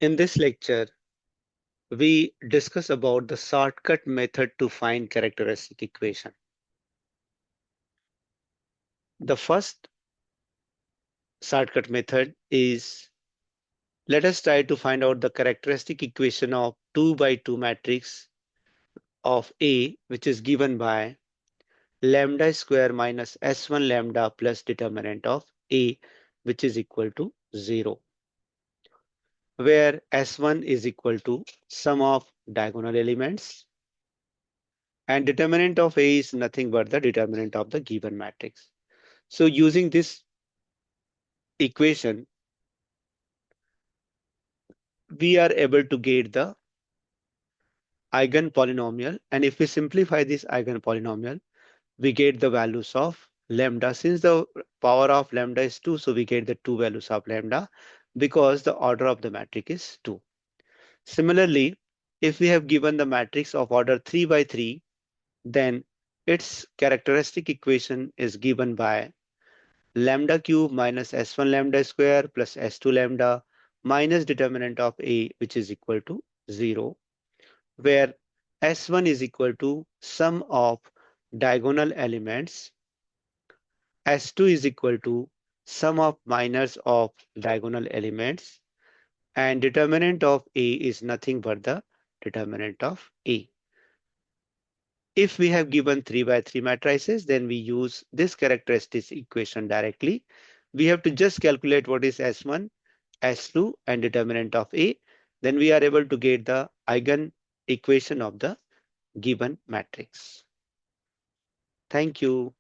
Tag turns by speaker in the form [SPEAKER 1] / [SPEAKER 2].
[SPEAKER 1] In this lecture, we discuss about the shortcut method to find characteristic equation. The first shortcut method is, let us try to find out the characteristic equation of 2 by 2 matrix of A, which is given by lambda square minus S1 lambda plus determinant of A, which is equal to 0, where S1 is equal to sum of diagonal elements and determinant of A is nothing but the determinant of the given matrix. So using this equation, we are able to get the eigen polynomial. And if we simplify this eigen polynomial, we get the values of lambda. Since the power of lambda is 2, so we get the two values of lambda because the order of the matrix is 2. Similarly, if we have given the matrix of order 3 by 3, then its characteristic equation is given by lambda cube minus S1 lambda square plus S2 lambda minus determinant of A, which is equal to 0, where S1 is equal to sum of diagonal elements, S2 is equal to sum of minors of diagonal elements, and determinant of A is nothing but the determinant of A. If we have given 3 by 3 matrices, then we use this characteristic equation directly. We have to just calculate what is S1, S2 and determinant of A. Then we are able to get the eigen equation of the given matrix. Thank you.